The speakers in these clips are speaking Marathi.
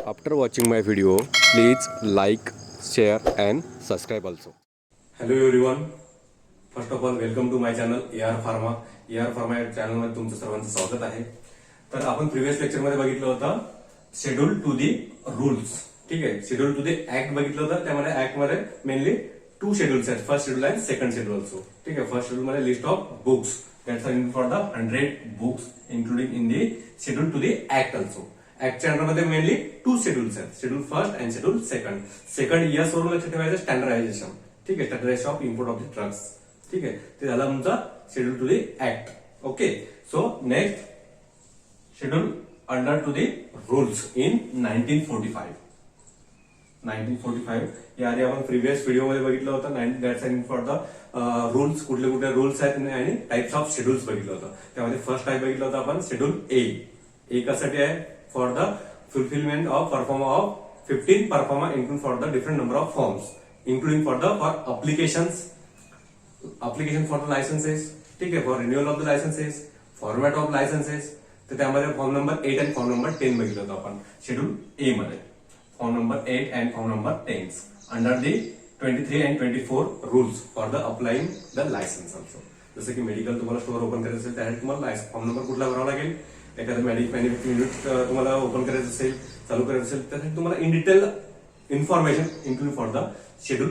After watching my video, please like, share and subscribe also. Hello everyone. First of all welcome to my channel AR pharma. AR pharma या चॅनलमध्ये तुमचं सर्वांचं स्वागत आहे. तर आपण प्रिव्हियस लेक्चरमध्ये बघितलं होतं शेड्यूल टू दी रूल्स. ठीक आहे, शेड्यूल टू दी ऍक्ट बघितलं होतं. त्यामध्ये ऍक्ट मध्ये मेनली टू शेड्यूल्स आहेत, फर्स्ट शेड्यूल आणि सेकंड शेड्यूल ऑल्सो. ठीक आहे, फर्स्ट शेड्यूल मध्ये list of books that's are in for the 100 books including in the schedule to the act also. ऍक्टच्या अंडरमध्ये मेनली टू शेड्यूल्स आहेत, schedule first and schedule second. Second years वरून लक्ष ठेवायचं स्टँडर्डायझेशन. ठीक आहे, standardisation of import of the drugs. ठीक आहे, ते झाला तुमचा schedule to the act. Okay, so next schedule under to the rules in 1945. 1945 याआधी आपण प्रिव्हियस व्हिडिओमध्ये बघितलं होतं. दॅट्स फॉर द रूल्स, कुठले कुठले रूल्स आहेत आणि टाइप्स ऑफ शेड्यूल्स बघितलं होतं. त्यामध्ये फर्स्ट टाइप बघितलं होतं आपण शेड्यूल ए. कशासाठी आहे? For the fulfilment of pro forma of 15 pro forma include for the different number of forms including for applications for the licenses. ठीक आहे, for renewal of the licences, format of licences. तर त्यामध्ये फॉर्म नंबर 8 आणि फॉर्म नंबर 10 बघितलं होतं आपण शेड्यूल ए मध्ये. Form number 8 and form number 10 under the 23 and 24 rules for the applying the licence also. जसं की मेडिकल तुम्हाला स्टोअर ओपन करायचं असेल त्यासाठी तुम्हाला फॉर्म नंबर कुठला भरावा लागेल. एखादं मॅन्युफॅक्चरिंग युनिट तुम्हाला ओपन करायचं असेल, चालू करायचं असेल, त्यासाठी तुम्हाला in detail information include for the schedule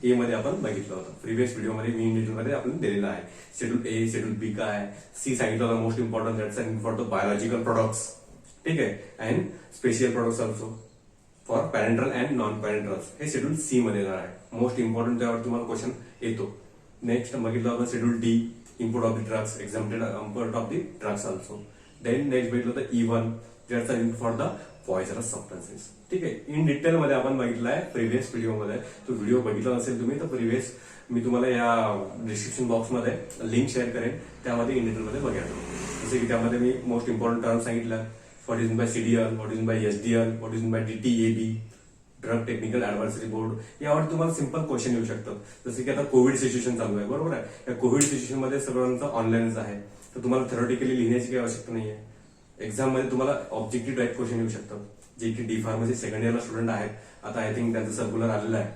A मध्ये आपण बघितलं होतं. प्रिव्हियस व्हिडिओमध्ये मी इन डिटेलमध्ये आपण दिलेलं आहे. शेड्यूल ए, शेड्यूल बी काय, सी सांगितलं होतं most important that's for the biological products. ठीक आहे, and special products also for parenteral and non parenterals. हे शेड्यूल सी मध्ये येणार आहे. मोस्ट इम्पॉर्टंट त्यावर तुम्हाला क्वेश्चन येतो. नेक्स्ट बघितलं आपण schedule D, import of the drugs, exempted import of the drugs also. Then next बघितलं होतं E1 that's are for the poisonous substances. ठीक आहे, इन डिटेल मध्ये आपण बघितलं आहे प्रिव्हियस व्हिडिओमध्ये. तो व्हिडिओ बघितला नसेल तुम्ही तर प्रिव्हियस मी तुम्हाला या डिस्क्रिप्शन बॉक्समध्ये लिंक शेअर करेन, त्यामध्ये इन डिटेलमध्ये बघा. जसे की त्यामध्ये मी मोस्ट इम्पॉर्टंट टर्म सांगितलं. What is by CDL, what is by SDL, what is by DTAB, drug technical advisory board. यावर तुम्हाला सिंपल क्वेश्चन येऊ शकतात. जसे की आता कोविड सिच्युएशन चालू आहे, बरोबर आहे. या कोविड सिच्युएशन मध्ये सगळ्यांचं ऑनलाईनच आहे, तर तुम्हाला थेरोटिकली लिहिण्याची काही आवश्यकता नाहीये. एक्झाम मध्ये तुम्हाला ऑब्जेक्टिव्ह टाईप क्वेश्चन येऊ शकतात. जे की डी फार्मसी सेकंड इयरला स्टुडंट आहेत, आता आय थिंक त्यांचं सर्क्युलर आलेलं आहे.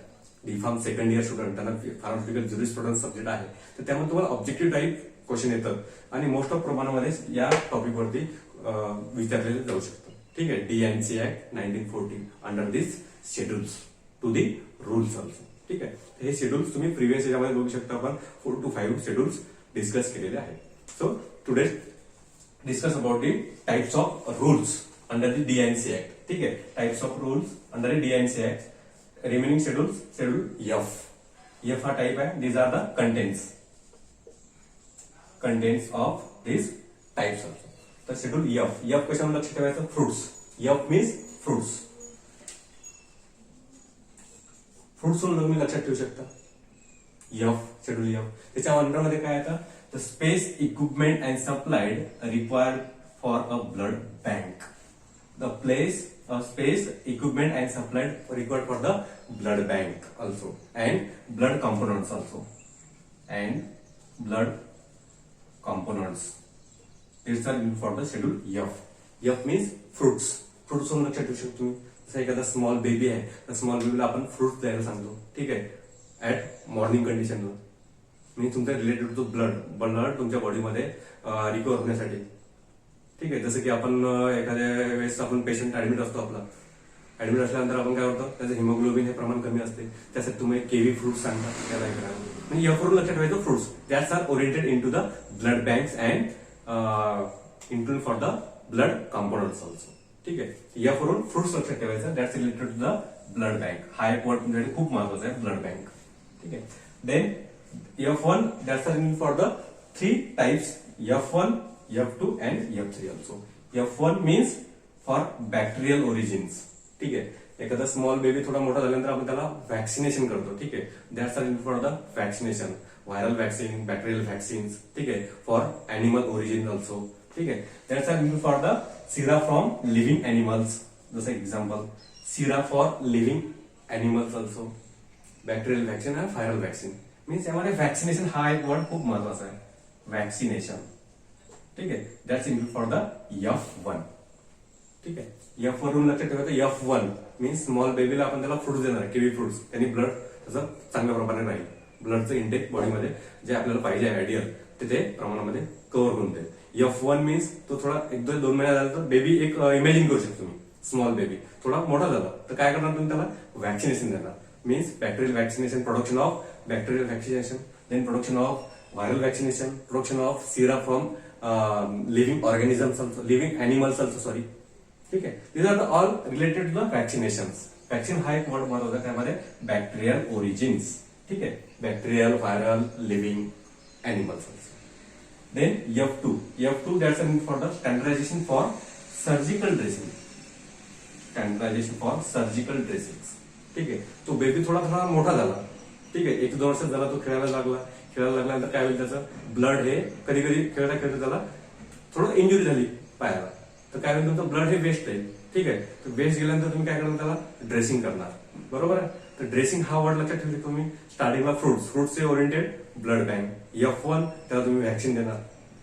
D pharm second year student, त्यांना फार्मास्युटिकल ज्युरिस्प्रुडन्स सब्जेक्ट आहे, तर त्यामुळे तुम्हाला ऑब्जेक्टिव्ह टाईप क्वेश्चन येतात आणि मोस्ट ऑफ प्रमाणामध्ये या टॉपिकवरती विचारलेले जाऊ शकतात. ठीक आहे, DNC act 1940 under this schedules to the rules also. ठीक आहे, हे शेड्यूल्स तुम्ही प्रिव्हियस याच्यामध्ये बघू शकता. आपण 4 to 5 शेड्यूल्स डिस्कस केलेले आहेत. So today discuss about the types of rules under the DNC act. ठीक आहे, types of rules under the DNC act. Remaining schedules, schedule F हा टाइप आहे. These are the contents of this types also. तर शेड्यूल एफ कशावर लक्ष ठेवायचं? Fruits. F means fruits. Fruits तुम्ही लक्षात ठेवू शकता. शेड्यूल एफ त्याच्या अंडरमध्ये काय येतं? The space, equipment and supplied required for a blood bank. The place, space, equipment and supplied required for the blood bank also, and blood components also, and blood components. These are for the schedule F. F means fruits. Fruits म्हणून लक्षात ठेवू शकतो तुम्ही. जसं एखादा स्मॉल बेबी आहे, तर स्मॉल बेबीला आपण फ्रुट्स द्यायला सांगतो. ठीक आहे, ऍट मॉर्निंग कंडिशनला. म्हणजे तुमच्या रिलेटेड टू ब्लड तुमच्या बॉडीमध्ये रिकवर होण्यासाठी. ठीक आहे, जसं की आपण एखाद्या वेळेस आपण पेशंट ऍडमिट असतो, आपला ऍडमिट असल्यानंतर आपण काय करतो, त्याचं हिमोग्लोबिन हे प्रमाण कमी असते, त्यासाठी तुम्ही केवी फ्रुट्स सांगता त्याला करा. म्हणजे यावरून लक्षात ठेवायचं fruits that's are oriented in to the blood banks and include for the blood components also. ठीक आहे, यावरून फ्रुट्स लक्षात ठेवायचं that's related to the blood bank. हा एक वर्ड तुमच्यासाठी खूप महत्वाचा आहे, ब्लड बँक. ठीक आहे, then F1 that's are in for the 3 types, F1, F2 and F3 also. F1 means for bacterial origins. ठीक आहे, एखादा स्मॉल बेबी थोडा मोठा झाल्यानंतर आपण त्याला वॅक्सिनेशन करतो. ठीक आहे, that's are for the vaccination, viral vaccine, bacterial vaccines. ठीक आहे, फॉर एनिमल ओरिजिन ऑल्सो. ठीक आहे, that's are for the sera from living animals. जसं example sera for living animals also. Bacterial vaccine आणि व्हायरल वॅक्सिन मीन्स यामध्ये वॅक्सिनेशन हा एक वर्ड खूप महत्वाचा आहे, वॅक्सिनेशन. ठीक आहे, that's in for the F1. ठीक आहे. F वरून लक्षात ठेवायचं F1 मीन्स स्मॉल बेबीला आपण त्याला फ्रुट्स देणार, किवी फ्रुट्स, त्यांनी ब्लड त्याचं चांगल्या प्रमाणे राहील. ब्लडचं इंटेक बॉडीमध्ये जे आपल्याला पाहिजे आयडियल ते प्रमाणामध्ये कव्हर होऊन जाईल. F1 मीन्स तो थोडा 1-2 महिने झाला तर बेबी एक इमॅजिन करू शकतो तुम्ही. स्मॉल बेबी थोडा मोठा झाला तर काय करणार तुम्ही त्याला व्हॅक्सिनेशन देणार. Means bacterial vaccination, production of bacterial vaccination, then production of viral vaccination, production of sera from living organisms also, living animals also, sorry. ठीक आहे. These are the all related to the vaccinations. Vaccine हा एक वर्ड महत्वाचा त्यामध्ये बॅक्टेरियल ओरिजिन्स. ठीक आहे. Bacterial, viral, living animals also. Then F2 that's for the standardization for surgical dressing. Standardization for surgical dressings. ठीक आहे. तो बेबी थोडा मोठा झाला. ठीक आहे. 1-2 वर्षात झाला, तो खेळायला लागल्यानंतर काय होईल त्याचं ब्लड हे कधी खेळता त्याला थोडं इंजुरी झाली पायाला, तर काय होईल तुमचं ब्लड हे वेस्ट आहे. ठीक आहे. तर वेस्ट गेल्यानंतर तुम्ही काय करणार त्याला ड्रेसिंग करणार. बरोबर आहे. तर ड्रेसिंग हा वर्ड लक्षात ठेवले तुम्ही. स्टार्टिंगला फ्रुट्सचे ओरिएंटेड ब्लड बँक. F1 त्याला तुम्ही व्हॅक्सिन देणार.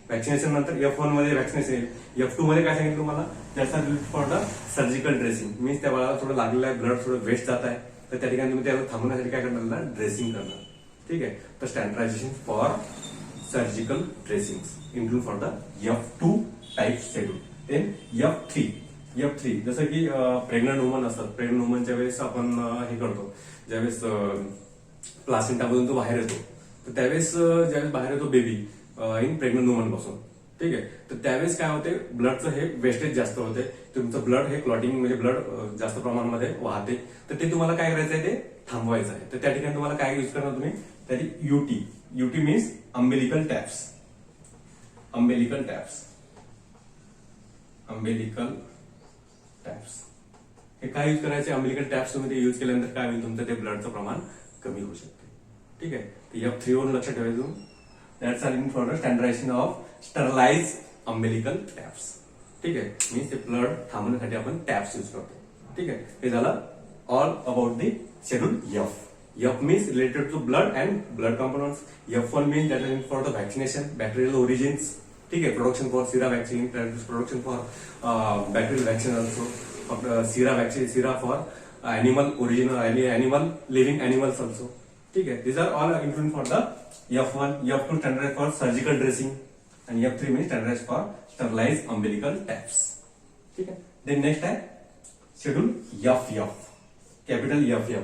व्हॅक्सिनेशन नंतर F1 मध्ये व्हॅक्सिनेशन येईल. F2 मध्ये काय सांगितलं तुम्हाला त्याचा for the surgical dressing. Means त्या बाळाला थोडं लागलेलं आहे, ब्लड थोडं वेस्ट जात आहे, तर त्या ठिकाणी तुम्ही त्याला थांबवण्यासाठी काय करणार ड्रेसिंग करणार. ठीक आहे. तर standardisation for surgical dressing include for the F2 type schedule. Then F3 जसं की प्रेग्नंट वुमन असतात. प्रेग्नंट वुमनच्या वेळेस आपण हे करतो, ज्यावेळेस प्लासेंटामधून तो बाहेर येतो, तर त्यावेळेस ज्यावेळेस बाहेर येतो बेबी इन प्रेग्नंट वुमन पासून. ठीक आहे. तर त्यावेळेस काय होते ब्लडचं हे वेस्टेज जास्त होते. तुमचं ब्लड हे क्लॉटिंग म्हणजे ब्लड जास्त प्रमाणामध्ये वाहते, तर ते तुम्हाला काय करायचं आहे ते थांबवायचं आहे. तर त्या ठिकाणी तुम्हाला काय यूज करणार तुम्ही त्याची युटी मीन्स अम्बिलिकल टॅप्स. हे काय यूज करायचे अम्बिलिकल टॅप्स. तुम्ही ते यूज केल्यानंतर काय होईल तुमचं ते ब्लडचं प्रमाण कमी होऊ शकते. ठीक आहे. तर F3 वरून लक्षात ठेवायचं तुम्ही. That's are in for the standardisation of sterilise umbilical tapes. ठीक आहे. मीन्स ते ब्लड थांबवण्यासाठी आपण टॅप्स यूज करतो. ठीक आहे. हे झालं all about the schedule F means related to blood and blood components. F1 means that is for the vaccination, bacterial origins. ठीक है. Production for sera vaccine, production for bacterial vaccine also. Sera vaccine, sera for animal origin, animal living animals also. ठीक है. These are all included for the F1. F2 standardized for surgical dressing, and F3 means standardized for sterilized umbilical taps. ठीक है. Then next है schedule F. Capital F.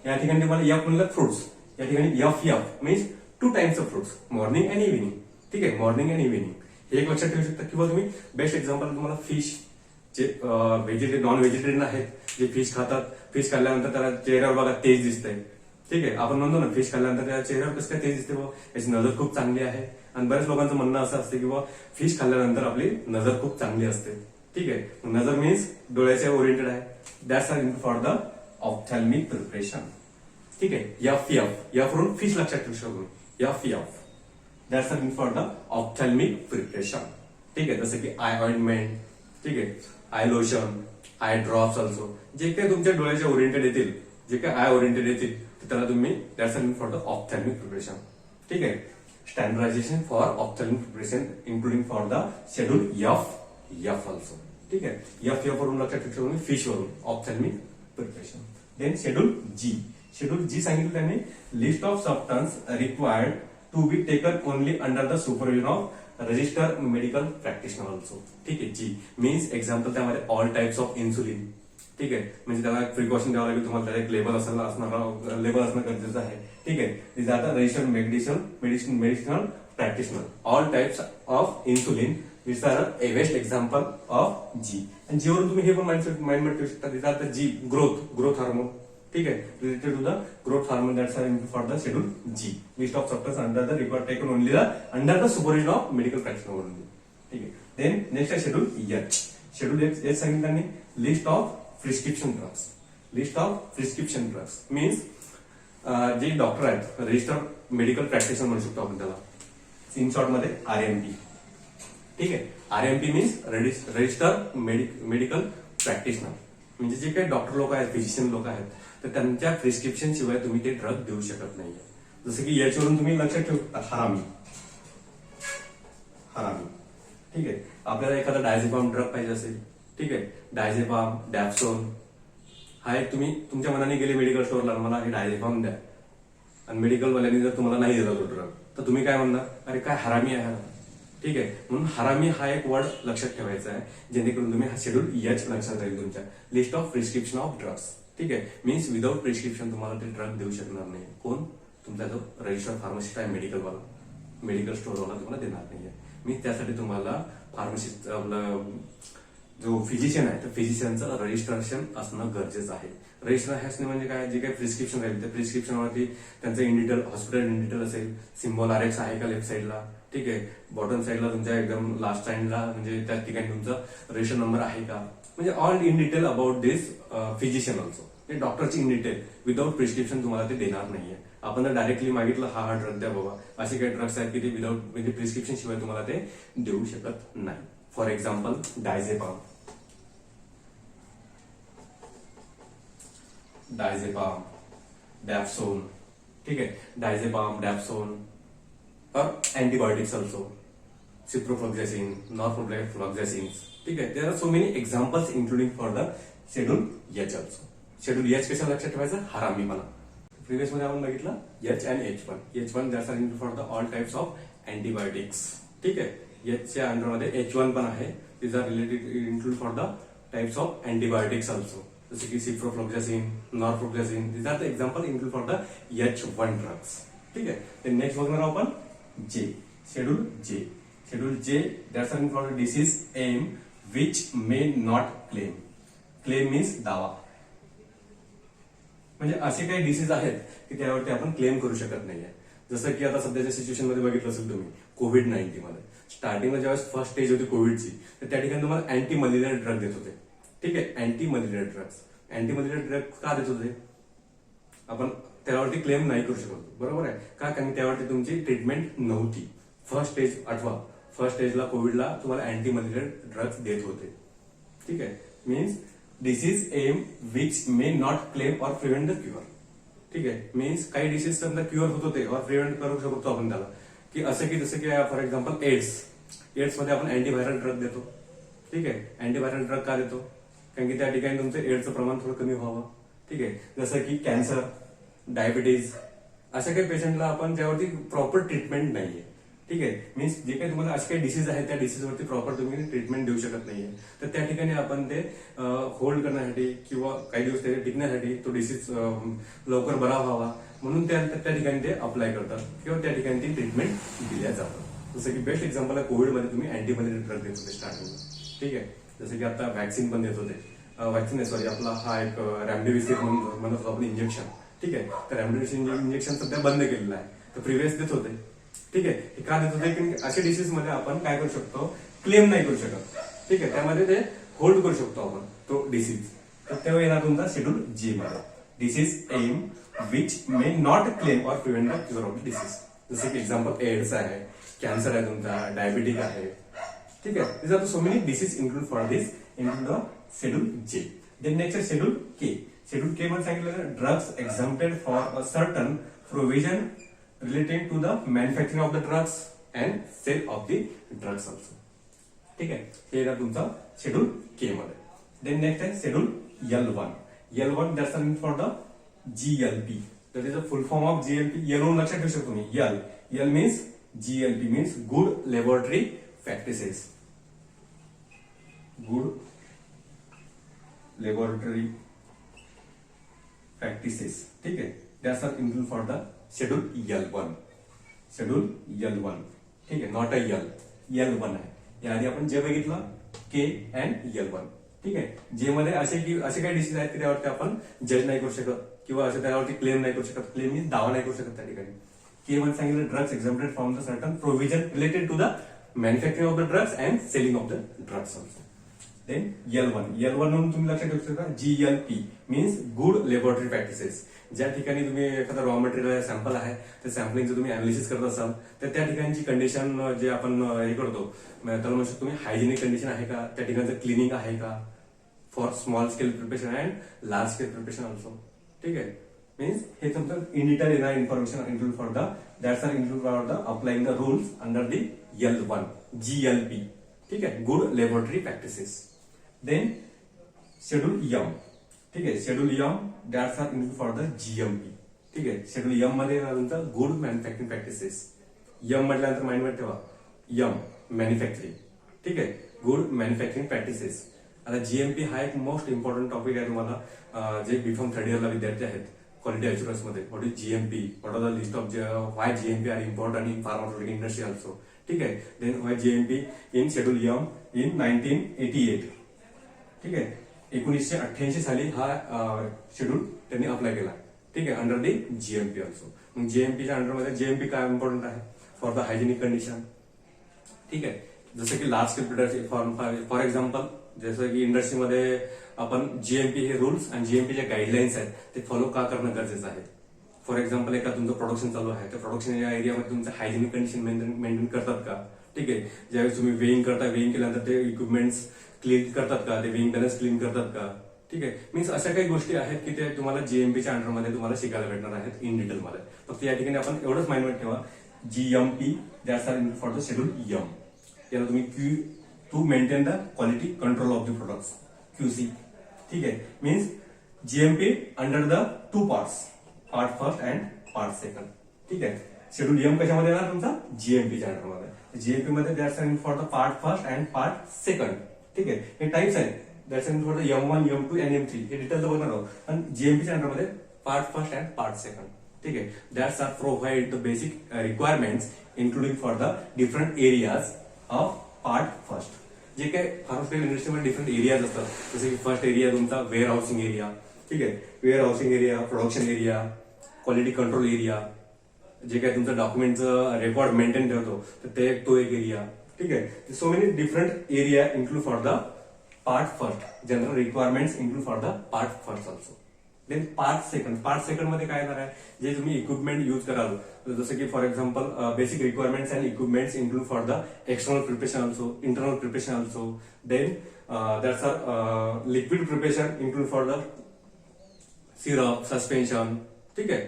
या ठिकाणी तुम्हाला F म्हणलं फ्रुट्स, या ठिकाणी F means 2 times of fruits, morning and evening. ठीक आहे. मॉर्निंग अँड इव्हिनिंग हे एक लक्षात ठेवू शकता. किंवा तुम्ही बेस्ट एक्झाम्पल तुम्हाला फिश, जे नॉन व्हेजिटेरियन आहेत, जे फिश खातात, फिश खाल्ल्यानंतर त्याला चेहऱ्यावर बघा तेज दिसतंय. ठीक आहे. आपण म्हणतो ना फिश खाल्ल्यानंतर त्या चेहऱ्यावर कसं काय तेज दिसते, याची नजर खूप चांगली आहे. आणि बऱ्याच लोकांचं म्हणणं असं असतं की फिश खाल्ल्यानंतर आपली नजर खूप चांगली असते. ठीक आहे. नजर मीन्स डोळ्याच्या ओरिएंटेड आहे. That's are for the ophthalmic preparation. ठीक आहे. F वरून फिश लक्षात ठेवू शकतो. F that's are for the ophthalmic preparation. ठीक आहे. जसं की आय ऑइंटमेंट. ठीक आहे. Eye lotion, eye drops also, जे काही तुमच्या डोळ्याच्या ओरिएंटेड येतील, जे काही आय ओरिएंटेड येतील, त्याला तुम्ही that's are for the ophthalmic preparation. ठीक आहे. Standardisation for ophthalmic preparation including for the schedule F also. ठीक आहे. F वरून लक्षात ठेवू शकतो फिश वरून ophthalmic preparation. Then schedule G सांगितलं त्यांनी list of substance required to be taken only under the supervision of register medical practitioner also. ठीक आहे. G मीन्स एक्झाम्पल त्यामध्ये ऑल टाइप्स ऑफ इन्सुलिन. ठीक आहे. म्हणजे त्याला एक प्रिकॉशन द्यावं लागेल तुम्हाला, त्याला एक लेबल असणं गरजेचं आहे. ठीक आहे. This are the registered medicinal practitioner. All types of insulin this are a best example of G. आणि G वरून तुम्ही हे पण माइंड ठेवू शकता. This are the G growth hormone. ठीक आहे. Related to the growth hormone that's are for the schedule G. List of substance under the required taken only under the supervision of medical practitioner only. ठीक आहे. देन नेक्स्ट आहे शेड्यूल H. शेड्यूल H सांगितलं त्यांनी list of prescription drugs. Means जे डॉक्टर आहेत, रजिस्टर्ड मेडिकल प्रॅक्टिशनर म्हणू शकतो आपण त्याला, इन शॉर्ट मध्ये RMP. ठीक आहे. RMP means registered medical practitioner. म्हणजे जे काही डॉक्टर लोक आहेत, फिजिशियन लोक आहेत, तर त्यांच्या प्रिस्क्रिप्शन शिवाय तुम्ही ते ड्रग देऊ शकत नाहीये. जसं की याच्यावरून तुम्ही लक्षात ठेवू शकता हरामी. ठीक आहे. आपल्याला एखादा डायझेपॅम ड्रग पाहिजे असेल, ठीक आहे. डायझेपाम, डॅप्सोन, हा एक तुम्ही तुमच्या मनाने गेले मेडिकल स्टोअरला, मला हे डायझेपाम द्या, आणि मेडिकलवाल्यांनी जर तुम्हाला नाही दिला तो ड्रग, तर तुम्ही काय म्हणणार, अरे काय हरामी आहे हा. ठीक आहे. म्हणून हरामी हा एक वर्ड लक्षात ठेवायचा आहे, जेणेकरून तुम्ही हा शेड्यूल एच लक्षात राहील तुमच्या list of prescription of drugs. ठीक आहे. मीन्स विदाउट प्रिस्क्रिप्शन तुम्हाला ते ड्रग देऊ शकणार नाही. कोण? तुमचा जो रजिस्टर्ड फार्मसिस्ट आहे, मेडिकलवाला, मेडिकल स्टोअरवाला तुम्हाला देणार नाहीये. मी त्यासाठी तुम्हाला फार्मसिस्ट, आपला जो फिजिशियन आहे, तर फिजिशियनचं रजिस्ट्रेशन असणं गरजेचं आहे. रजिस्ट्रेशन असणे म्हणजे काय, जे काही प्रिस्क्रिप्शन राहील त्या प्रिस्क्रिप्शनवरती त्यांचं in detail, hospital in detail असेल, सिम्बॉल RX आहे का लेफ्ट साईडला, ठीक आहे, बॉटम साईडला तुमच्या एकदम लास्ट साईडला म्हणजे त्या ठिकाणी तुमचा रजिस्टर नंबर आहे का, म्हणजे all in detail about this physician also. हे डॉक्टरची इन डिटेल विदाउट प्रिस्क्रिप्शन तुम्हाला ते देणार नाहीये. आपण जर डायरेक्टली मागितलं हा ड्रग द्या बाबा, असे काही ड्रग्स आहेत की ते विदाउट म्हणजे प्रिस्क्रिप्शन शिवाय तुम्हाला ते देऊ शकत नाही. फॉर एक्झाम्पल डायझेपाम, डॅप्सोन, ठीक आहे, डायझेपाम, डॅप्सोन, और एंटीबायोटिक्स ऑल्सो, ciprofloxacin, norfloxacin, ठीक आहे. There are so many examples including for the schedule H also. Schedule H कशा लक्षात ठेवायचं, हरामीपणा. प्रिव्हियस मध्ये आपण बघितलं H and H1 that's are include for the all types of antibiotics. ठीक आहे. एचच्या अंडरमध्ये H1 पण आहे, this are related include for the types of antibiotics also, जसे की ciprofloxacin, norfloxacin, this are the example include for the H1 drugs. ठीक आहे. नेक्स्ट बघणार आपण J, schedule J. Schedule J, that's are for disease aim which may not claim. Claim means दावा. म्हणजे असे काही डिसीज आहेत की त्यावरती आपण क्लेम करू शकत नाहीये. जसं की आता सध्याच्या सिच्युएशन मध्ये बघितलं असेल तुम्ही, कोविड-19 मध्ये स्टार्टिंगला ज्यावेळेस फर्स्ट स्टेज होती कोविडची, तर त्या ठिकाणी तुम्हाला अँटी मलेरियल ड्रग देत होते. ठीक आहे. Anti malarial drugs, anti malarial drug का देत होते, आपण त्यावरती क्लेम नाही करू शकत, बरोबर आहे का, कारण त्यावरती तुमची ट्रीटमेंट नव्हती. फर्स्ट स्टेज आठवा, फर्स्ट स्टेजला कोविडला तुम्हाला अँटी मलेरियल ड्रग्स देत होते. ठीक आहे. Means disease M which may not claim or prevent the cure. ठीक आहे. मीन्स काही डिसीज क्युअर होत होते और प्रिव्हेंट करू शकतो आपण त्याला, की असं की जसं की फॉर एक्झाम्पल एड्स मध्ये आपण अँटीव्हायरल ड्रग देतो. ठीक आहे. अँटीव्हायरल ड्रग का देतो, कारण की त्या ठिकाणी तुमचं एड्सचं प्रमाण थोडं कमी व्हावं. ठीक आहे. जसं की कॅन्सर, डायबिटीज, अशा काही पेशंटला आपण त्यावरती प्रॉपर ट्रीटमेंट नाहीये. ठीक आहे. मीन्स जे काही तुम्हाला असे काही डिसीज आहेत त्या डिसीजवरती प्रॉपर तुम्ही ट्रीटमेंट देऊ शकत नाहीये, तर त्या ठिकाणी आपण ते होल्ड करण्यासाठी किंवा काही दिवस त्याचे टिकण्यासाठी तो डिसीज लवकर बरा व्हावा म्हणून त्या ठिकाणी ते अप्लाय करतात किंवा त्या ठिकाणी ती ट्रीटमेंट दिल्या जातात. जसं की बेस्ट एक्झाम्पल आहे, कोविडमध्ये तुम्ही अँटीमलेरियल ड्रग देत होते स्टार्टिंगला. ठीक आहे. जसं की आता व्हॅक्सिन पण देत होते, व्हॅक्सिन नाही सॉरी, आपला हा एक रॅमडेसिविर म्हणत होतो आपण इंजेक्शन. ठीक आहे. तर रॅमडेसिविर इंजेक्शन सध्या बंद केलेलं आहे, तर प्रिव्हियस देत होते. ठीक आहे. हे का देत होते, की अशा डिसीज मध्ये आपण काय करू शकतो, क्लेम नाही करू शकत. ठीक आहे. त्यामध्ये ते होल्ड करू शकतो आपण तो डिसीज. तर तेव्हा येणार तुमचा शेड्यूल J मध्ये, disease M which may not claim or prevent the cure of disease. जसे की एक्झाम्पल एड्स आहे, कॅन्सर आहे तुमचा, डायबिटिक आहे. ठीक आहे. This are so many disease include for this include the schedule J. Then next schedule K. Schedule K मध्ये सांगितलं drugs exempted for a certain provision relating to the manufacturing of the drugs and sale of the drugs also. ठीक आहे. हे येणार तुमचा शेड्यूल K मध्ये. देन नेक्स्ट आहे schedule L1. L1 that's are for the GLP. That is a full form of GLP. L1 लक्षात ठेवू शकतो तुम्ही. L means GLP means good laboratory practices. Good laboratory practices. ठीक आहे. That's are include for the schedule L1. Schedule L1. ठीक आहे. नॉट अ L1 आहे. याआधी आपण जे बघितलं K अँड L1. ठीक आहे. जे मध्ये असे काही डिसीज आहेत की त्यावरती आपण जज नाही करू शकत किंवा असं त्यावरती क्लेम नाही करू शकत. क्लेम मीन्स दावा नाही करू शकत त्या ठिकाणी. K मध्ये सांगितलं drugs exempted from the certain provision related to the manufacturing of the drugs and selling of the drugs also. Then L1 म्हणून तुम्ही लक्षात ठेवू शकता GLP means good laboratory practices. ज्या ठिकाणी तुम्ही एखादा रॉ मटेरियल सॅम्पल आहे त्या सॅम्पलिंगचं तुम्ही अनालिसिस करत असाल तर त्या ठिकाणची कंडिशन जे आपण हे करतो त्याला म्हणू शकतो तुम्ही हायजेनिक कंडिशन आहे का, त्या ठिकाणचं क्लिनिंग आहे का for small scale preparation and large scale preparation also. ठीक आहे. मीन्स हे तुमचं इन डिटेल येणार information include for the that's are include for the applying the rules under the L1 GLP. ठीक आहे. Good laboratory practices. Then schedule M. ठीक आहे, schedule M that's are include for the GMP. ठीक आहे, शेड्यूल यम मध्ये तुमचं गुड मॅन्युफॅक्चरिंग प्रॅक्टिसेस. यम म्हटल्यानंतर माइंडवर ठेवा यम मॅन्युफॅक्चरिंग. ठीक आहे, गुड मॅन्युफॅक्चरिंग प्रॅक्टिसेस. आता जीएमपी हा एक मोस्ट इम्पॉर्टंट टॉपिक आहे तुम्हाला जे बीफॉर्म थर्ड इयरला विद्यार्थी आहेत क्वालिटी अश्युरन्स मध्ये. What is GMP, what are the list of why GMP are important in pharmaceutical industry also. ठीक आहे, then why GMP in schedule M in 1988. ठीक आहे, 1988 साली हा शेड्यूल त्यांनी अप्लाय केला. ठीक आहे, अंडर दी जीएमपी ऑल्सो. मग जीएमपीच्या अंडरमध्ये जीएमपी काय इम्पॉर्टंट आहे फॉर द हायजेनिक कंडिशन. ठीक आहे, जसं की large scale product for example जसं की इंडस्ट्रीमध्ये आपण जीएमपी हे रूल्स आणि जीएमपी जे गाईडलाईन्स आहेत ते फॉलो का करणं गरजेचं आहे. फॉर एक्झाम्पल एका तुमचं प्रोडक्शन चालू आहे, त्या प्रोडक्शन या एरियामध्ये तुमचं हायजेनिक कंडिशन मेंटेन करतात का. ठीक आहे, ज्यावेळेस तुम्ही वेइंग करता, वेइंग केल्यानंतर ते इक्विपमेंट्स क्लीन करतात का, ते वेइंग बॅलन्स क्लीन करतात का. ठीक आहे, मीन्स अशा काही गोष्टी आहेत की ते तुम्हाला जीएमपीच्या अंडरमध्ये तुम्हाला शिकायला भेटणार आहेत इन डिटेलमध्ये. फक्त या ठिकाणी आपण एवढंच माइंडवर ठेवा GMP that's are for the schedule M. याला तुम्ही Q to maintain the quality control of the products QC. ठीक आहे, means GMP under the two parts, part first and part second. ठीक आहे, शेड्यूल यम कशामध्ये येणार तुमचा जीएमपीच्या अंडरमध्ये. जीएमपी मध्ये that's are for the part first and part second. ठीक आहे, हे टाइप्स आहेत that's are for the M1, M2 and M3. हे डिटेल बघणार आहोत. आणि जीएमपीच्या अंडरमध्ये part first and part second. ठीक आहे, that's are provide the basic requirements including for the different areas of part first. जे काही फार्मास्युटिकल इंडस्ट्रीमध्ये डिफरंट एरियाज असतात, जसे की फर्स्ट एरिया तुमचा वेअर हाऊसिंग एरिया. ठीक आहे, warehousing area, production area, quality control area, जे काही तुमचं डॉक्युमेंटचं रेकॉर्ड मेंटेन ठेवतो तर तो एक एरिया. ठीक आहे, so many different area include for the part first. General requirements include for the part first also. Then part second. Part second मध्ये काय येणार आहे, जे तुम्ही इक्विपमेंट युज कराल, जसं की for example basic requirements and equipments include for the external preparation also, internal preparation also. Then that's are liquid preparation include for the syrup, suspension. ठीक आहे,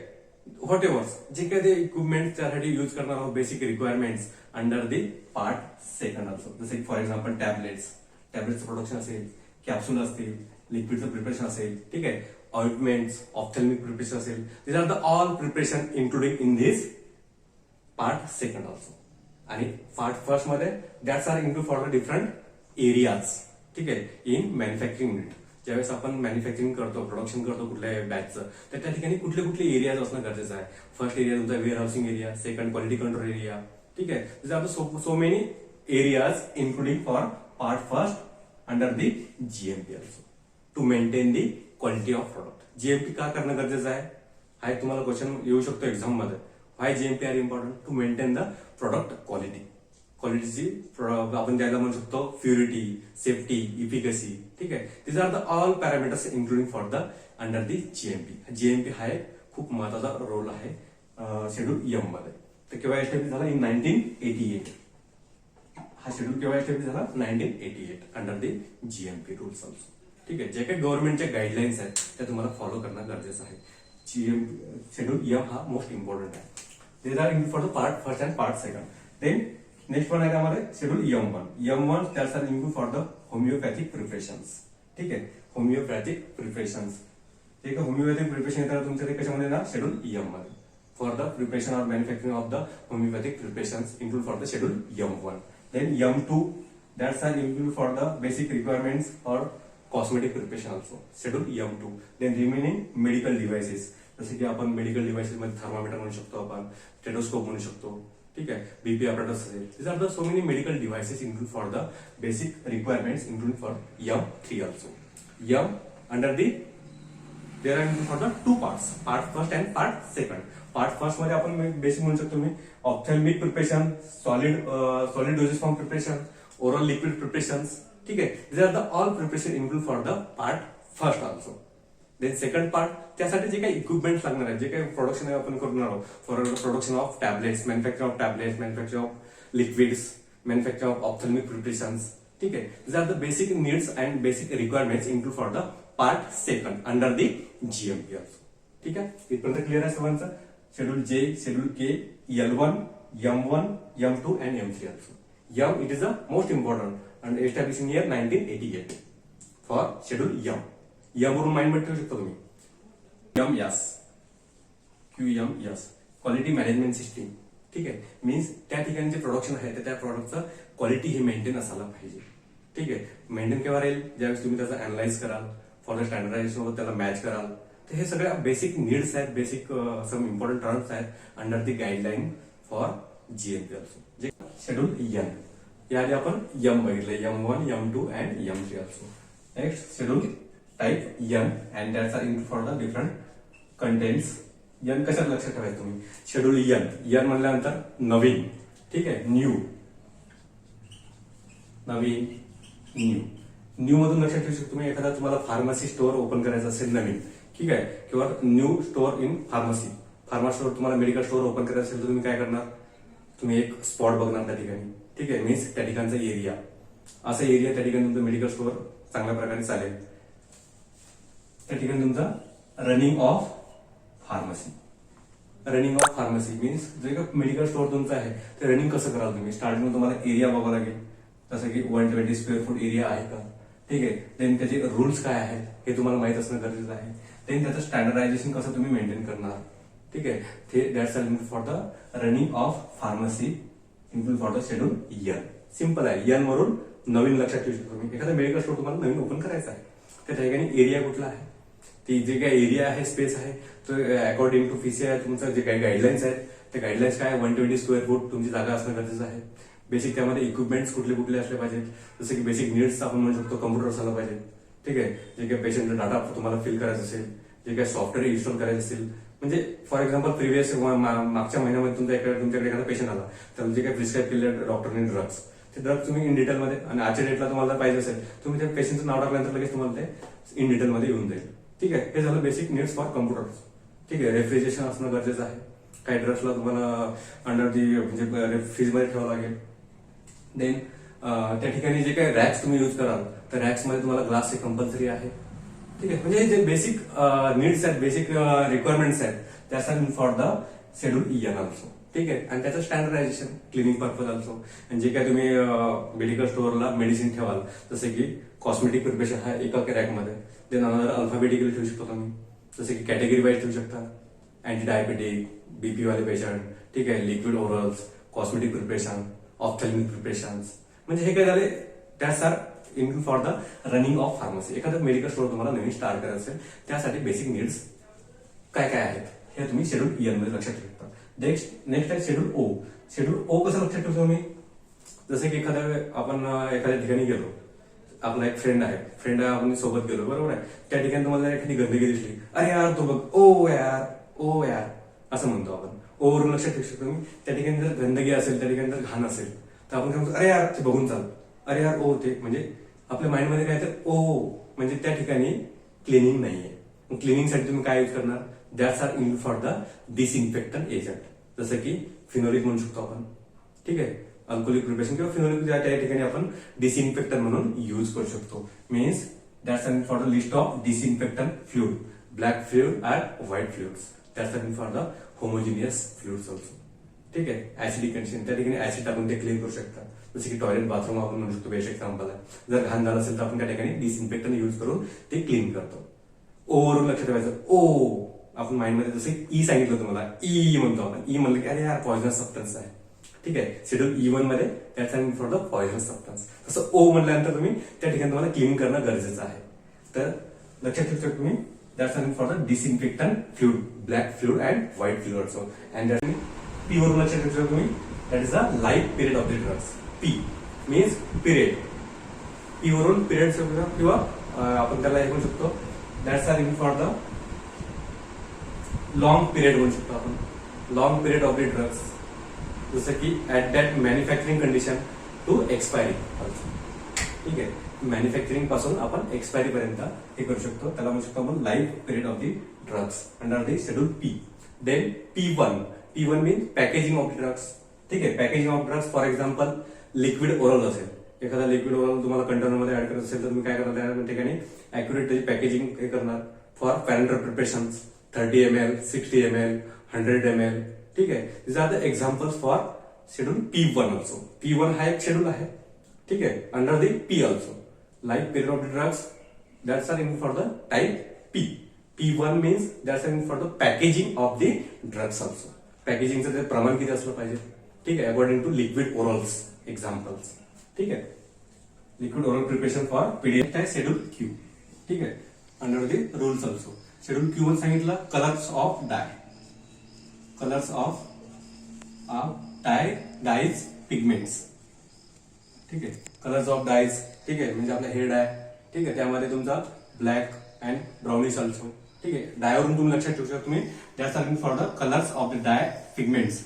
व्हॉट एव्हर जे काही ते इक्विपमेंट त्यासाठी युज करणार आहोत, basic requirements under the part second also. जसे की फॉर एक्झाम्पल टॅबलेटचं प्रोडक्शन असेल, कॅप्सूल असतील, लिक्विडचं प्रिपरेशन असेल. ठीक आहे, ऑइंटमेंट्स, ऑप्थॅल्मिक प्रिपरेशन असेल. This are the all preparation including in this part second also. आणि पार्ट फर्स्ट मध्ये that's are include for the different areas. ठीक आहे, इन मॅन्युफॅक्चरिंग युनिट. ज्यावेळेस आपण मॅन्युफॅक्चरिंग करतो, प्रोडक्शन करतो कुठल्याही बॅचचं, तर त्या ठिकाणी कुठले कुठले एरियाज असणं गरजेचं आहे. फर्स्ट एरिया तुमचा warehousing area, second quality control area. ठीक आहे, this are the so many areas including for part first under the GMP also to maintain the quality of product. GMP का करणं गरजेचं आहे, हा एक तुम्हाला क्वेश्चन येऊ शकतो एक्झाम मध्ये. Why GMP are important to maintain the product quality. क्वालिटीची आपण त्याला म्हणू शकतो प्युरिटी, सेफ्टी, इफिकसी. ठीक आहे, this are the all parameters including for the under the GMP. GMP हा एक खूप महत्वाचा रोल आहे शेड्यूल यम मध्ये. तर केव्हा एस्टॅब्लिश झाला इन 1988. हा शेड्यूल केव्हा एस्टॅब्लिश झाला 1988 under the GMP rules also. ठीक आहे, जे काही गव्हर्नमेंटच्या गाईडलाईन्स आहेत त्या तुम्हाला फॉलो करणं गरजेचं आहे. जीएमपी शेड्यूल यम हा मोस्ट इम्पॉर्टंट आहे. They are include for the part first and part second. Then next one आहे त्यामध्ये schedule M1 that's are include for the homeopathic preparations. ठीक आहे, होमिओपॅथिक प्रिपरेशन्स. ठीक आहे, होमिओपॅथिक प्रिपरेशन येतात तुमच्या ते कशामध्ये ना शेड्यूल यम मध्ये. For the preparation or manufacturing of the homeopathic preparations include for the schedule M1. Then M2 that's are include for the basic requirements for cosmetic preparation also schedule M2. Then remaining medical devices, जसे की आपण मेडिकल डिव्हाइसेस मध्ये थर्मामीटर म्हणू शकतो, आपण स्टेथोस्कोप म्हणू शकतो. ठीक आहे, बीपी अपरेटर्स असेल. This are the so many medical devices include for the basic requirements include for M3 also. M under the there are include for the two parts, part first and part second. Part first मध्ये आपण बेसिक म्हणू शकतो मी ophthalmic preparation, solid doses form preparation, oral liquid preparations. ठीक आहे, this are the all preparation include for the part first also. Then second part, त्यासाठी जे काही इक्विपमेंट लागणार आहे, जे काही प्रोडक्शन आपण करणार आहोत, for production of tablets, manufacture of tablets, manufacture of liquids, manufacture of ophthalmic preparations. ठीक आहे, this are the basic needs and basic requirements include for the part second under the GMP also. ठीक आहे, इथपर्यंत क्लिअर आहे सर्वांचं. Schedule J, schedule K, L1, M1, M2 and M3 also. M, it is the most important and established in year 1988. For schedule M. M वरून माइंड मध्ये ठेवू शकता तुम्ही. M yes, QM yes, quality management system. ठीक आहे, मीन्स त्या ठिकाणी जे प्रोडक्शन आहे त्या प्रोडक्टचं क्वालिटी ही मेंटेन असायला पाहिजे. ठीक आहे, मेंटेन केव्हा राहील, ज्यावेळेस तुम्ही त्याचा अनालाइज कराल, फॉर द स्टँडर्डायझेशन सोबत त्याला मॅच कराल. तर हे सगळ्या बेसिक नीड्स आहेत, बेसिक सम इम्पॉर्टंट टर्म्स आहेत under the guideline for GMP also. जे शेड्यूल एन, याआधी आपण यम बघितलं, M1, M2 and M3 also. Next schedule type N and that's are in for the different contents. N कशात लक्षात ठेवायचं तुम्ही, शेड्यूल एन म्हणल्यानंतर नवीन. ठीक आहे, न्यू, नवीन, न्यू मधून लक्षात ठेवू शकतो तुम्ही. एखादा तुम्हाला फार्मसी स्टोअर ओपन करायचं असेल नवीन, ठीक आहे, किंवा new store in pharmacy, pharma store तुम्हाला मेडिकल स्टोअर ओपन करायचं असेल तर तुम्ही काय करणार, तुम्ही एक स्पॉट बघणार त्या ठिकाणी. ठीक आहे, मीन्स त्या ठिकाणचा एरिया, असा एरिया त्या ठिकाणी तुमचं मेडिकल स्टोअर चांगल्या प्रकारे चालेल. त्या ठिकाणी तुमचा running of pharmacy. Running of pharmacy means जे का मेडिकल स्टोअर तुमचं आहे ते रनिंग कसं कराल तुम्ही. स्टार्टिंग तुम्हाला एरिया बघावं लागेल, जसं की 120 स्क्वेअर फूट एरिया आहे का. ठीक आहे, देन त्याचे रूल्स काय आहेत हे तुम्हाला माहित असणं गरजेचं आहे. देन त्याचं स्टँडर्डायझेशन कसं तुम्ही मेंटेन करणार. ठीक आहे, ते that's are for the running of pharmacy include for the schedule N. Simple आहे, एन वरून नवीन लक्षात ठेवू शकतो तुम्ही. एखादा मेडिकल स्टोअर तुम्हाला नवीन ओपन करायचा आहे, त्या ठिकाणी एरिया कुठला आहे, ती जे काही एरिया आहे, स्पेस आहे, तो अकॉर्डिंग टू FICCI तुमचं जे काही गाईडलाईन्स आहेत ते गाईडलाईन्स काय 120 स्क्वेअर फूट तुमची जागा असणं गरजेचं आहे. बेसिक त्यामध्ये इक्विपमेंट्स कुठले कुठले असले पाहिजेत, जसं की बेसिक नीड्स आपण म्हणू शकतो कम्प्युटर असायला पाहिजे. ठीक आहे, जे काही पेशंटचा डाटा तुम्हाला फिल करायचा असेल, जे काही सॉफ्टवेअर इन्स्टॉल करायचं असेल, म्हणजे फॉर एक्झाम्पल प्रिव्हियस मागच्या महिन्यामध्ये तुमच्याकडे एखादा पेशंट आला तर जे काही प्रिस्क्राईब केले डॉक्टरने ड्रग्स, ते ड्रग्स तुम्ही इन डिटेलमध्ये, आणि आजच्या डेटला तुम्हाला पाहिजे असेल तुम्ही त्या पेशंटचं नाव टाकल्यानंतर लगेच तुम्हाला ते इन डिटेलमध्ये येऊन जाईल. ठीक आहे, हे झालं बेसिक नीड्स फॉर कम्प्युटर्स. ठीक आहे, रेफ्रिजरेशन असणं गरजेचं आहे. काही ड्रग्सला तुम्हाला अंडर दी म्हणजे फ्रीजमध्ये ठेवावं लागेल. देन त्या ठिकाणी जे काही रॅक्स तुम्ही यूज कराल तर रॅक्समध्ये तुम्हाला ग्लास हे कंपल्सरी आहे. ठीक आहे, म्हणजे जे बेसिक नीड्स आहेत, बेसिक रिक्वायरमेंट्स आहेत, that's are for the schedule N also. ठीक आहे, आणि त्याचं स्टँडर्डायझेशन, क्लिनिंग पर्पज ऑल्सो. आणि जे काय तुम्ही मेडिकल स्टोअरला मेडिसिन ठेवाल, जसे की कॉस्मेटिक प्रिपरेशन हा एका रॅकमध्ये, देन अनदर अल्फाबेटिकली ठेवू शकतो तुम्ही, जसे की कॅटेगरी वाईज ठेवू शकता. अँटी डायबिटिक, बीपी वाले पेशंट, ठीक आहे, liquid orals, cosmetic preparation, ophthalmic preparations. म्हणजे हे काय झाले, that's are in for the running of pharmacy. एखादं मेडिकल स्टोअर तुम्हाला नवीन स्टार्ट करायचं असेल त्यासाठी बेसिक नीड्स काय काय आहेत हे तुम्ही शेड्यूल एन मध्ये लक्षात ठेवू शकता. नेक्स्ट आहे शेड्यूल ओ. शेड्यूल ओ कसं लक्षात ठेवतो तुम्ही, जसं की आपण एखाद्या ठिकाणी गेलो, आपला एक फ्रेंड आहे आपण सोबत गेलो, बरोबर आहे, त्या ठिकाणी तुम्हाला एखादी गंदगी दिसली, अरे यार तो बघ, ओ यार असं म्हणतो आपण. ओ वरून लक्षात ठेवू शकतो तुम्ही. त्या ठिकाणी जर गंदगी असेल, त्या ठिकाणी जर घाण असेल तर आपण काय म्हणतो, अरे यार ते बघून चाल, अरे यार ओ ते, म्हणजे आपल्या माइंडमध्ये काय तर ओ म्हणजे त्या ठिकाणी क्लिनिंग नाहीये. क्लिनिंगसाठी तुम्ही काय यूज करणार, that's are in for the disinfectant agent, जसं की फिनोलिक म्हणू शकतो आपण. ठीक आहे, अल्कोहोलिक प्रिपरेशन किंवा फिनोलिक त्या ठिकाणी आपण डिसइन्फेक्टंट म्हणून यूज करू शकतो. Means that's are for the list of disinfectant fluid, black fluid and white fluids. That's are for the homogeneous fluids also. ठीक आहे, ऍसिडिक कंडिशन, त्या ठिकाणी ऍसिड टाकून ते क्लीन करू शकता, जसे की टॉयलेट बाथरूम आपण म्हणू शकतो, बेस्ट एक्झाम्पल आहे. जर घाण झालं असेल तर आपण त्या ठिकाणी डिसइन्फेक्टंट यूज करून ते क्लीन करतो. ओ वरून लक्षात ठेवायचं, ओ आपण माइंडमध्ये जसं ई सांगितलं तुम्हाला, ई म्हणतो आपण. ई म्हणलं की अरे यार पॉइझनस सबस्टन्स आहे. ठीक आहे, शेड्यूल E1 मध्ये that's are for the poisonous substance. तसं ओ म्हणल्यानंतर तुम्ही त्या ठिकाणी तुम्हाला क्लीन करणं गरजेचं आहे. तर लक्षात ठेवू शकतो तुम्ही, that's are for the disinfectant fluid, black fluid and white fluid also. And P वरून लक्षात ठेवू शकतो तुम्ही, that is the life period of the drugs. P means period. P वरून पिरियड किंवा आपण त्याला हे म्हणू शकतो, that's are in for the long period म्हणू शकतो आपण. Long period of the drugs, जसं की at that manufacturing condition to expiry also. ठीक आहे, मॅन्युफॅक्चरिंग पासून आपण एक्सपायरी पर्यंत हे करू शकतो, त्याला म्हणू शकतो आपण life period of the drugs under the schedule P. Then P1 means packaging of drugs. ठीक आहे, packaging of drugs for example liquid oral असेल, एखादा लिक्विड ओरल तुम्हाला कंटेनरमध्ये ऍड करायचं असेल तर तुम्ही काय करणार, त्या ठिकाणी अॅक्युरेट त्याची पॅकेजिंग हे करणार. For parental preparation 30 ml, 60 ml, 100 ml. ठीक आहे, this are the examples for schedule P1 also. P1 हा एक शेड्यूल आहे. ठीक आहे, under the P also life period of the drugs That's are in for the type P. P1 means that's in for the packaging of the drugs also. पॅकेजिंगचं ते प्रमाण किती असलं पाहिजे, ठीक आहे, according to liquid orals examples. ठीक आहे, liquid oral preparation for PDF आहे शेड्यूल क्यू. ठीक आहे, under the rules also. Schedule Q मध्ये सांगितलं colours of dye, colours of dyes pigments. ठीक आहे, कलर्स ऑफ डायज. ठीक आहे, म्हणजे आपला हे डाय. ठीक आहे, त्यामध्ये तुमचा ब्लॅक अँड ब्राउनिश ऑल्सो. ठीक आहे, डायवरून तुम्ही लक्षात ठेवू शकता तुम्ही that's are for the colours of the dye pigments.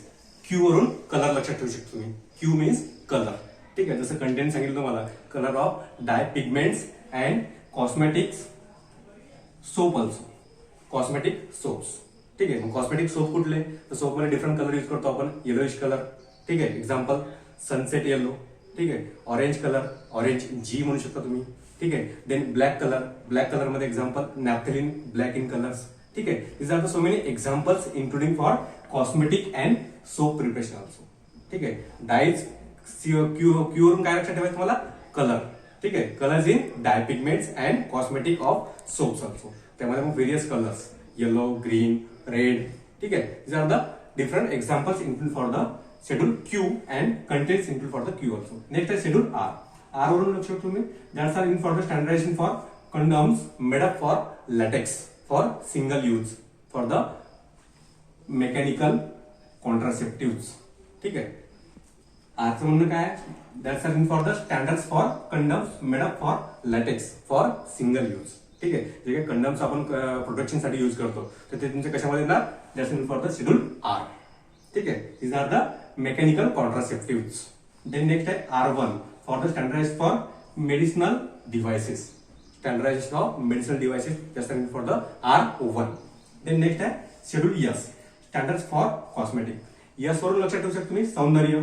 Q वरून कलर लक्षात ठेवू शकता तुम्ही. Q means colour. ठीक आहे, जसं कंटेंट सांगितलं तुम्हाला colour of dye pigments and cosmetics soap also. Cosmetic soaps. ठीक आहे, मग कॉस्मेटिक सोप कुठले, तर सोप मध्ये डिफरंट कलर यूज करतो आपण. Yellowish colour. ठीक आहे, एक्झाम्पल सनसेट येलो. ठीक आहे, ऑरेंज कलर, ऑरेंज जी म्हणू शकता तुम्ही. ठीक आहे, then black colour, black colour मध्ये example naphthalene black in colours. ठीक आहे, this are the so many examples including for cosmetic and soap preparation also. ठीक आहे, डायज क्यू वरून काय लक्षात ठेवायचं तुम्हाला, कलर. ठीक आहे, colours in dye pigments and cosmetic of soaps also. त्यामध्ये मग various colours yellow, green, red. ठीक आहे, this are the different examples include for the schedule Q and contents include for the Q also. Next आहे शेड्यूल आर. आर वरून लक्षात तुम्ही that's are in for the standardisation for condoms made up for latex for single use for the mechanical contraceptive. ठीक आहे, आरचं म्हणणं काय, that's are in for the standards for condoms made up for latex for single use. ठीक आहे, जे काही कंडम्स आपण प्रोटेक्शन साठी यूज करतो तर ते तुमच्या कशामध्ये येणार, that's in for the schedule R. ठीक आहे, these are the mechanical contraceptive. Then next आहे R1 for the standardise for medicinal devices. Standardisation of medicinal devices that's in for the R1. Then next आहे schedule S standards for cosmetic. S वरून लक्षात ठेवू शकता तुम्ही सौंदर्य.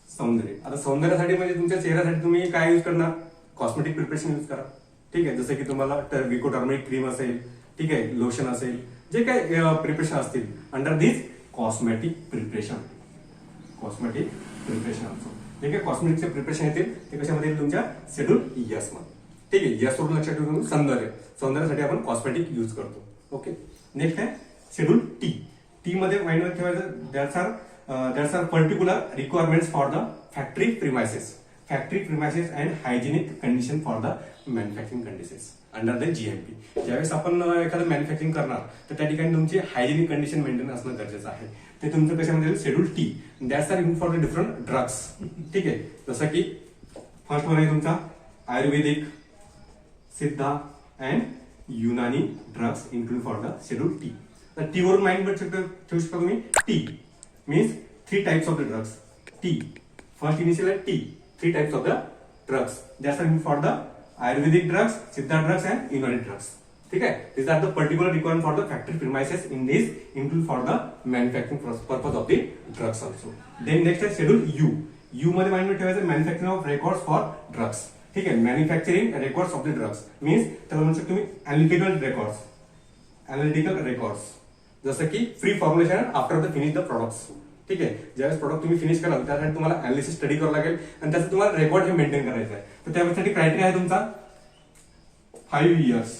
सौंदर्य, आता सौंदर्यासाठी म्हणजे तुमच्या चेहऱ्यासाठी तुम्ही काय यूज करणार, कॉस्मेटिक प्रिपरेशन यूज करा. ठीक आहे, जसं की तुम्हाला विको टर्मरिक क्रीम असेल, ठीक आहे, लोशन असेल, जे काही प्रिपरेशन असतील अंडर दिस कॉस्मेटिक प्रिपरेशन. कॉस्मेटिक प्रिपरेशन असो जे काही कॉस्मेटिकचे प्रिपरेशन येतील ते कशामध्ये येईल तुमच्या शेड्यूल यस मध्ये. ठीक आहे, यस वरून लक्षात ठेवून सौंदर्य. सौंदर्यासाठी आपण कॉस्मेटिक यूज करतो. ओके, नेक्स्ट आहे शेड्यूल टी. टी मध्ये माइंड ठेवायचं that's are particular requirements for the factory premises. Factory premises and hygienic condition for the manufacturing conditions under the GMP. ज्यावेळेस आपण एखादं मॅन्युफॅक्चरिंग करणार तर त्या ठिकाणी तुमची हायजेनिक कंडिशन मेंटेन असणं गरजेचं आहे. ते तुमचं कशामध्ये येईल, schedule T. That's are in for the different drugs. ठीक आहे, जसं की फर्स्ट वन आहे तुमचा Ayurvedic, Siddha and Unani drugs include for the schedule T. तर टी वरून माइंड ठेवू शकता तुम्ही. T means 3 types of the drugs. T first initial आहे T. 3 types of the drugs that's are in for the Ayurvedic drugs, Siddha drugs and Unani drugs. ठीक आहे, these are the particular requirement for the factory premises in this include for the manufacturing purpose of the drugs also. Then next is schedule U. U मध्ये माइंड में ठेवायचं manufacturing of records for drugs. ठीक आहे, manufacturing records of the drugs means त्याला म्हणू शकतो तुम्ही analytical records. Analytical records जसं की pre formulation after the finish the products. ठीक आहे, ज्यावेळेस प्रोडक्ट तुम्ही फिनिश कराल त्यासाठी तुम्हाला अनालिसिस स्टडी करावं लागेल आणि त्याचं तुम्हाला रेकॉर्ड हे मेंटेन करायचं आहे. तर त्यासाठी क्रायटेरिया आहे तुमचा 5 years.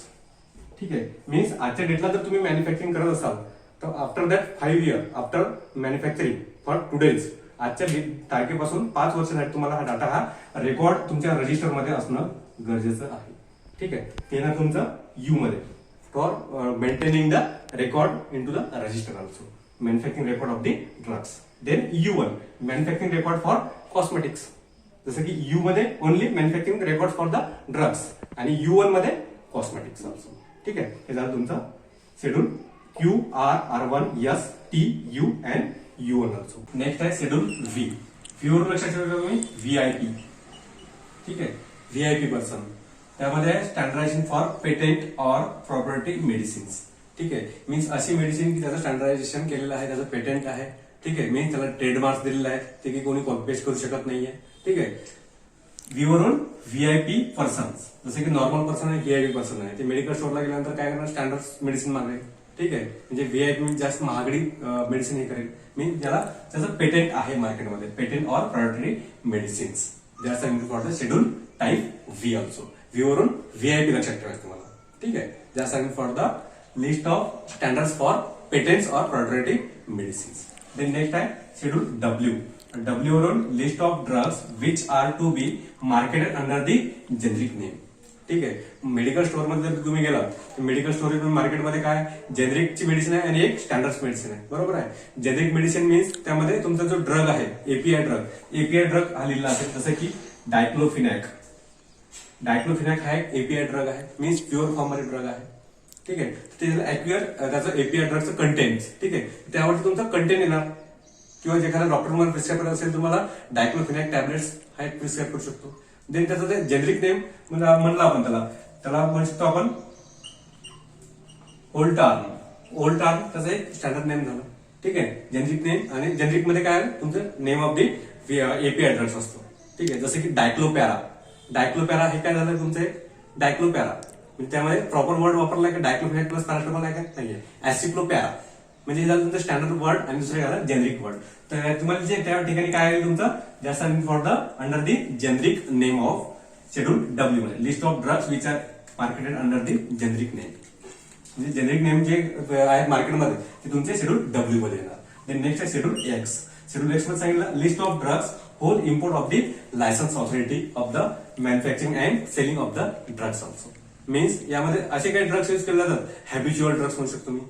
ठीक आहे, मीन्स आजच्या डेटला जर तुम्ही मॅन्युफॅक्चरिंग करत असाल तर after that 5 year after manufacturing for today's आजच्या तारखेपासून 5 वर्षासाठी तुम्हाला हा डाटा हा रेकॉर्ड तुमच्या रजिस्टर मध्ये असणं गरजेचं आहे. ठीक आहे, ते ना तुमचं यू मध्ये for maintaining the record in to the register also manufacturing record of the drugs. Then U1 manufacturing record for cosmetics. जसं की यू मध्ये only manufacturing record for the drugs आणि U1 मध्ये कॉस्मेटिक्स ऑल्सो. ठीक आहे, हे झालं तुमचं schedule Q, R1, S, T, U and U1 also. Next आहे शेड्यूल V. V वरून लक्षात ठेवा तुम्ही VIP. ठीक आहे, VIP पर्सन. त्यामध्ये standardisation for patent or property medicines. ठीक आहे, मीन्स अशी मेडिसिन की त्याचं स्टँडर्डायझेशन केलेलं आहे, त्याचं पेटेंट आहे. ठीक आहे, मीन्स त्याला ट्रेडमार्क्स दिलेले आहेत, ते की कोणी कॉपी पेस्ट करू शकत नाहीये. ठीक आहे, व्ही वरून VIP पर्सन्स. जसे की नॉर्मल पर्सन आहे, VIP पर्सन आहे, ते मेडिकल स्टोरला गेल्यानंतर काय करणार, स्टँडर्ड मेडिसिन मागेल. ठीक आहे, म्हणजे VIP जास्त महागडी मेडिसिन हे करेल. मीन्स ज्याला त्याचं पेटेंट आहे मार्केटमध्ये, patent or property medicines. That's for the schedule type V also. V वरून व्हीआयपी लक्षात ठेवायचं तुम्हाला. ठीक आहे. ज्या सांगितलं for the list of standards for patents or productive medicines. Then next आहे शेड्यूल डब्ल्यू. डब्ल्यू वरून list of drugs which are to be marketed under the generic name. ठीक आहे. मेडिकल स्टोअर मध्ये जर तुम्ही गेला तर मेडिकल स्टोअर मार्केटमध्ये काय जेनरिकची मेडिसिन आहे आणि एक स्टँडर्ड मेडिसिन आहे. बरोबर आहे. जेनरिक मेडिसिन मीन्स त्यामध्ये तुमचा जो ड्रग आहे एपीआय ड्रग हा लिहिला असेल जसं की डायक्लोफिनॅक हा एक एपीआय ड्रग आहे मीन्स प्युअर फॉर्म मध्ये ड्रग आहे. ठीक आहे. त्याचं एपीआय ड्रगचं कंटेंट. ठीक आहे. त्यावरती तुमचा कंटेंट येणार किंवा जे एखादा डॉक्टर तुम्हाला प्रिस्क्राईब करत असेल तुम्हाला डायक्लोफिनॅक टॅब्लेट्स हा एक प्रिस्क्राईब करू शकतो. देन त्याचं ते जेनरिक नेम म्हणलं आपण त्याला म्हणू शकतो आपण ओल्टार्न त्याचं एक स्टँडर्ड नेम झालं. ठीक आहे. जेनरिक नेम आणि जेनरिक मध्ये काय तुमचं name of the API drugs असतो. ठीक आहे. जसं की डायक्लोपॅरा हे काय झालं तुमचं डायक्लोपॅरा म्हणजे त्यामध्ये प्रॉपर वर्ड वापरला की डायक्लोफिनॅक प्लस पॅरासिटामॉल आहे का नाहीये. ऍसिक्लोपॅरा म्हणजे हे झालं तुमचं स्टँडर्ड वर्ड आणि दुसरं झालं जेनरिक वर्ड. तर तुम्हाला जे त्या ठिकाणी काय आहे तुमचं जास्त for the under the generic name of schedule W मध्ये list of drugs which are marketed under the generic name. म्हणजे जेनरिक नेम जे आहेत मार्केटमध्ये ते तुमचे शेड्यूल डब्ल्यू मध्ये येणार. देन नेक्स्ट आहे शेड्यूल एक्स. शेड्यूल एक्स मध्ये सांगितलं list of drugs whole import of the licence authority of the manufacturing and selling of the drugs also. Means यामध्ये असे काही ड्रग्स यूज केले जातात हॅबिच्युअल ड्रग्स म्हणू शकतो मी.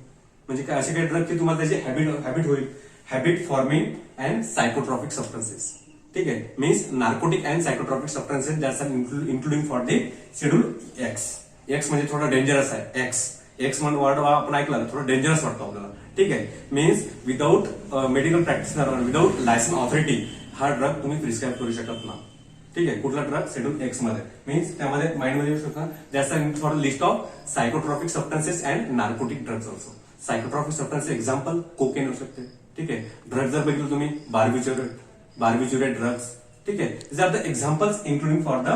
म्हणजे काय असे काही ड्रग की तुम्हाला त्याची हॅबिट होईल. Habit forming and psychotropic substances. ठीक आहे. Means narcotic and psychotropic substances that's are including for the schedule X म्हणजे थोडा डेंजरस आहे. एक्स म्हणून वर्ड आपण ऐकला थोडं डेंजरस वाटतो आपल्याला. ठीक आहे. Means without medical practitioner without licence authority हा ड्रग तुम्ही प्रिस्क्राईब करू शकत ना. ठीक आहे. कुठला ड्रग शेड्यूल एक्स मध्ये मीन्स त्यामध्ये माइंड मध्ये येऊ शकता that's for list of psychotropic substances and narcotic drugs also. Psychotropic substance example cocaine होऊ शकते. ठीक आहे. ड्रग जर बघितलं तुम्ही बार्बिच्युरेट ड्रग्स. ठीक आहे. This are the examples including for the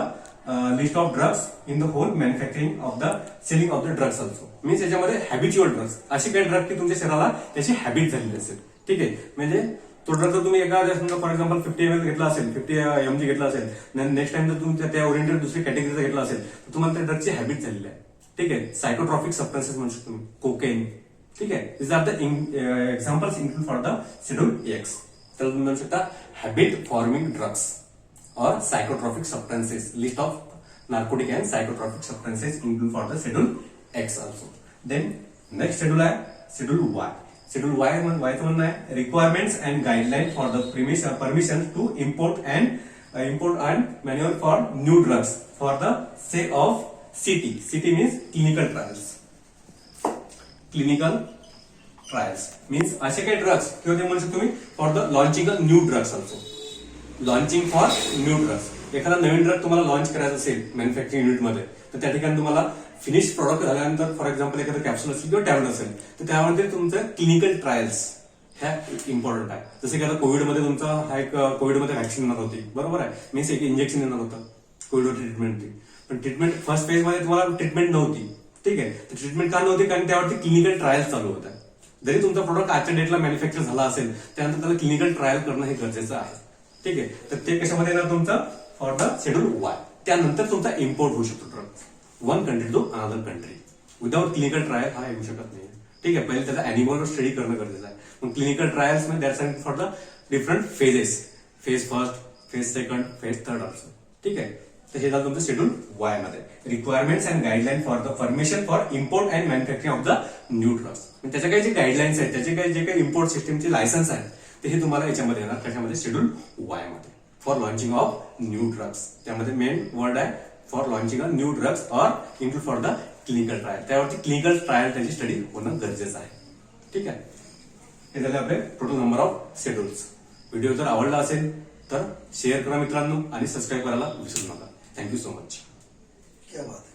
list of drugs in the whole manufacturing of the selling of the drugs also. Means याच्यामध्ये हॅबिच्युअल ड्रग्स असे काही ड्रग की तुमच्या शरीराला त्याची हॅबिट झालेली असेल. ठीक आहे. म्हणजे तो ड्रग जर तुम्ही एका फॉर एक्झाम्पल 50 ml घेतला असेल 50 mg घेतला असेल नेक्स्ट टाइम जर तुम्ही त्या ओरिएंटेड दुसरी कॅटेगरीचा घेतला असेल तर तुम्हाला त्या ड्रगची हॅबिट झालेली आहे. ठीक आहे. सायकोट्रॉपिक सबस्टन्सेस म्हणू शकतो तुम्ही कोकेन. ठीक आहे. This are the examples include for the schedule X. तर तुम्ही म्हणू शकता habit forming drugs or psychotropic substances list of narcotic and psychotropic substances include for the schedule X also. Then next schedule आहे शेड्यूल वाय. शेड्यूल वायचं म्हणणं आहे requirements and guideline for the permission to import and manual for new drugs for the sake of city means clinical trials means असे काही ड्रग्स किंवा ते म्हणू शकतो तुम्ही for the launching a new drugs also. Launching for new drugs एखादा नवीन ड्रग तुम्हाला लॉन्च करायचा असेल मॅन्युफॅक्चरिंग युनिटमध्ये तर त्या ठिकाणी तुम्हाला फिनिश प्रोडक्ट झाल्यानंतर फॉर एक्झाम्पल एखादं कॅप्सूल असेल किंवा टॅबलेट असेल तर त्यामध्ये तुमचं क्लिनिकल ट्रायल्स ह्या इम्पॉर्टंट आहे. जसं की आता कोविडमध्ये तुमचा हा एक कोविडमध्ये व्हॅक्सिन येणार होती. बरोबर आहे. मीन्स एक इंजेक्शन येणार होतं कोविडवर ट्रीटमेंटची. पण ट्रीटमेंट फर्स्ट फेज मध्ये तुम्हाला ट्रीटमेंट नव्हती. ठीक आहे. तर ट्रीटमेंट का नव्हती कारण त्यावरती क्लिनिकल ट्रायल्स चालू होत्या. जरी तुमचा प्रोडक्ट आजच्या डेटला मॅन्युफॅक्चर झाला असेल त्यानंतर त्याला क्लिनिकल ट्रायल करणं हे गरजेचं आहे. ठीक आहे. तर ते कशामध्ये येणार तुमचं फॉर द शेड्यूल वाय. त्यानंतर तुमचा इम्पोर्ट होऊ शकतो drug one country to another country. Without clinical trial हा येऊ शकत नाही. ठीक आहे. पहिले त्याचा अॅनिमलवर स्टडी करणं गरजेचं आहे. मग क्लिनिकल ट्रायल्स मध्ये that's for the different phases. Phase first, phase second, phase third also. ठीक आहे. तर हे झालं तुमचं शेड्यूल वाय मध्ये requirements and guideline for the permission for import and manufacturing of the new drugs. त्याच्या काही जे गाईडलाईन्स आहेत त्याचे काही जे काही इम्पोर्ट सिस्टमचे लायसन्स आहेत ते हे तुम्हाला याच्यामध्ये येणार कशामध्ये शेड्यूल वाय मध्ये for launching of new drugs. त्यामध्ये मेन वर्ड आहे for launching a new drugs or include for the clinical trial. त्यावरती क्लिनिकल ट्रायल त्याची स्टडी होणं गरजेचं आहे. ठीक आहे. हे झाले आपले total number of schedules. Video जर आवडला असेल तर शेअर करा मित्रांनो आणि सबस्क्राईब करायला विसरू नका. Thank you so much. क्या बात है.